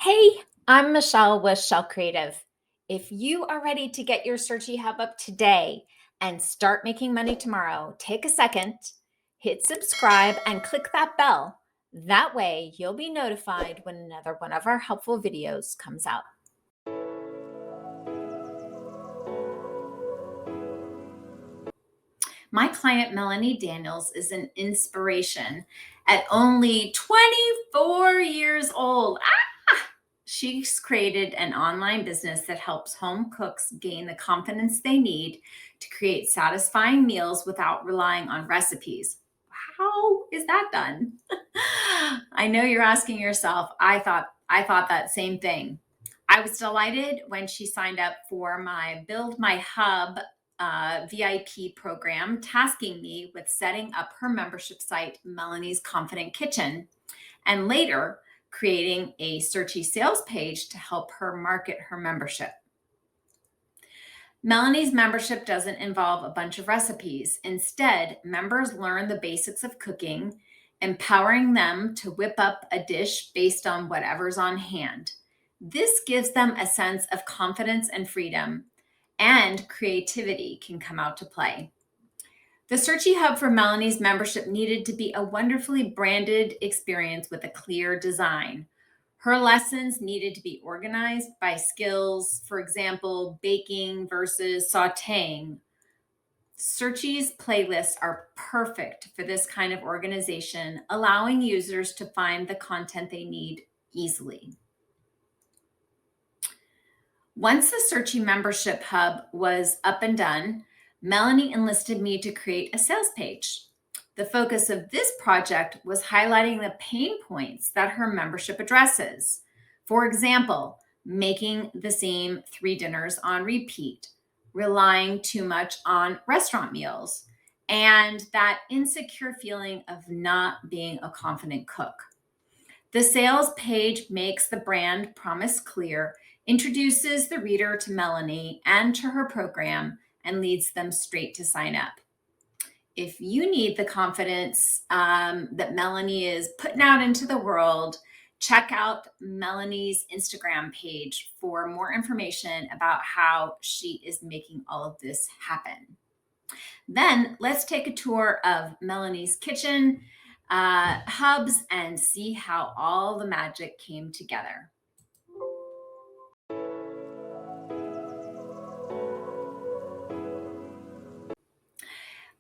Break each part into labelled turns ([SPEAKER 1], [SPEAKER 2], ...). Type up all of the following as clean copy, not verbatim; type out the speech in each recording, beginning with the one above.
[SPEAKER 1] Hey, I'm Michelle with Shell Creative. If you are ready to get your Searchie Hub up today and start making money tomorrow, take a second, hit subscribe, and click that bell. That way, you'll be notified when another one of our helpful videos comes out. My client, Melanie Daniels, is an inspiration. At only 24 years old, she's created an online business that helps home cooks gain the confidence they need to create satisfying meals without relying on recipes. How is that done? I know you're asking yourself. I thought that same thing. I was delighted when she signed up for my Build My Hub VIP program, tasking me with setting up her membership site, Melanie's Confident Kitchen, and later creating a Searchie sales page to help her market her membership. Melanie's membership doesn't involve a bunch of recipes. Instead, members learn the basics of cooking, empowering them to whip up a dish based on whatever's on hand. This gives them a sense of confidence and freedom, and creativity can come out to play. The Searchie Hub for Melanie's membership needed to be a wonderfully branded experience with a clear design. Her lessons needed to be organized by skills, for example, baking versus sauteing. Searchie's playlists are perfect for this kind of organization, allowing users to find the content they need easily. Once the Searchie membership hub was up and done, Melanie enlisted me to create a sales page. The focus of this project was highlighting the pain points that her membership addresses. For example, making the same 3 dinners on repeat, relying too much on restaurant meals, and that insecure feeling of not being a confident cook. The sales page makes the brand promise clear, introduces the reader to Melanie and to her program, and leads them straight to sign up. If you need the confidence that Melanie is putting out into the world, check out Melanie's Instagram page for more information about how she is making all of this happen. Then let's take a tour of Melanie's kitchen hubs and see how all the magic came together.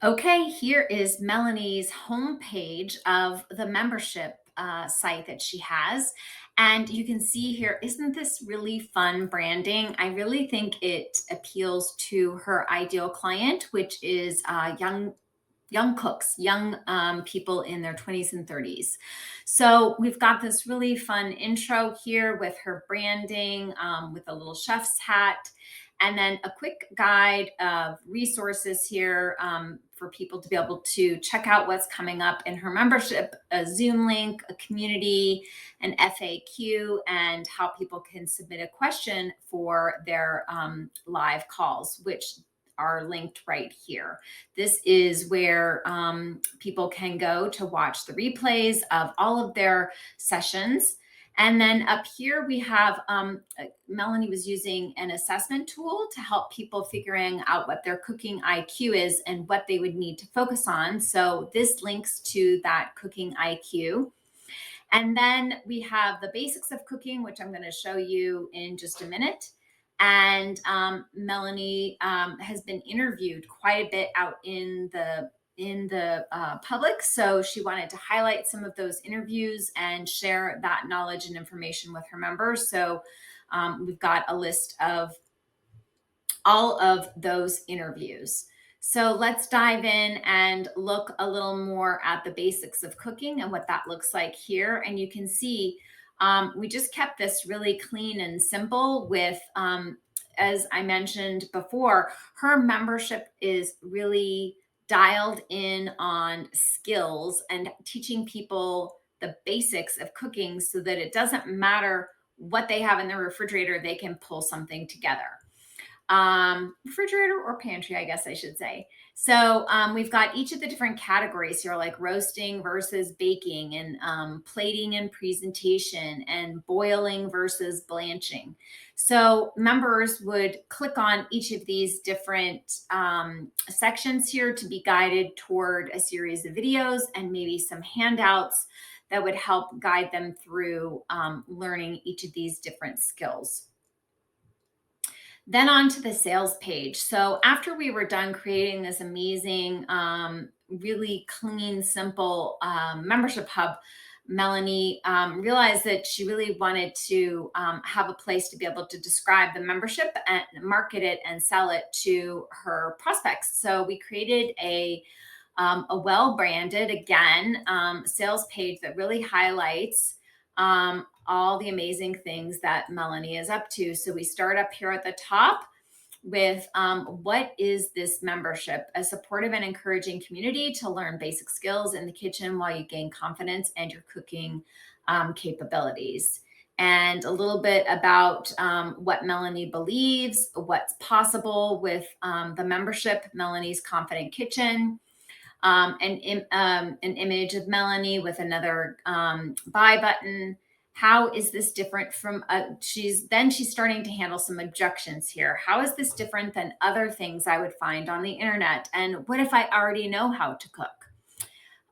[SPEAKER 1] Okay, here is Melanie's homepage of the membership site that she has. And you can see here, isn't this really fun branding? I really think it appeals to her ideal client, which is young cooks, young people in their 20s and 30s. So we've got this really fun intro here with her branding, with a little chef's hat, and then a quick guide of resources here for people to be able to check out what's coming up in her membership, a Zoom link, a community, an FAQ, and how people can submit a question for their live calls, which are linked right here. This is where people can go to watch the replays of all of their sessions. And then up here, we have Melanie was using an assessment tool to help people figuring out what their cooking IQ is and what they would need to focus on. So this links to that cooking IQ. And then we have the basics of cooking, which I'm going to show you in just a minute. And Melanie has been interviewed quite a bit out in the public, so she wanted to highlight some of those interviews and share that knowledge and information with her members. So we've got a list of all of those interviews. So let's dive in and look a little more at the basics of cooking and what that looks like here. And you can see we just kept this really clean and simple with, as I mentioned before, her membership is really dialed in on skills and teaching people the basics of cooking so that it doesn't matter what they have in their refrigerator, they can pull something together. Refrigerator or pantry, I guess I should say. So we've got each of the different categories here, like roasting versus baking, and plating and presentation, and boiling versus blanching. So members would click on each of these different sections here to be guided toward a series of videos and maybe some handouts that would help guide them through learning each of these different skills. Then on to the sales page. So after we were done creating this amazing, really clean, simple membership hub, Melanie realized that she really wanted to have a place to be able to describe the membership and market it and sell it to her prospects. So we created a well-branded, again, sales page that really highlights all the amazing things that Melanie is up to. So we start up here at the top with what is this membership? A supportive and encouraging community to learn basic skills in the kitchen while you gain confidence and your cooking capabilities. And a little bit about what Melanie believes, what's possible with the membership, Melanie's Confident Kitchen, an image of Melanie with another buy button. How is this different from she's starting to handle some objections here. How is this different than other things I would find on the internet? And what if I already know how to cook?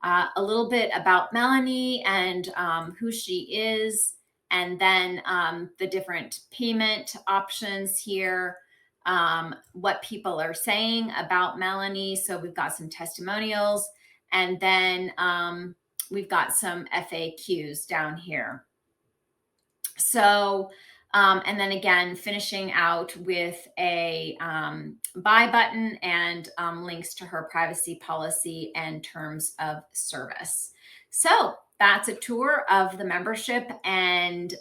[SPEAKER 1] A little bit about Melanie and who she is, and then the different payment options here, what people are saying about Melanie. So we've got some testimonials, and then we've got some FAQs down here. So, and then again, finishing out with a buy button and links to her privacy policy and terms of service. So that's a tour of the membership and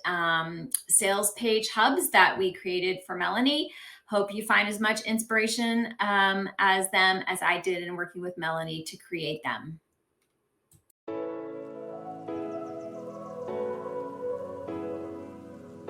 [SPEAKER 1] sales page hubs that we created for Melanie. Hope you find as much inspiration as I did in working with Melanie to create them.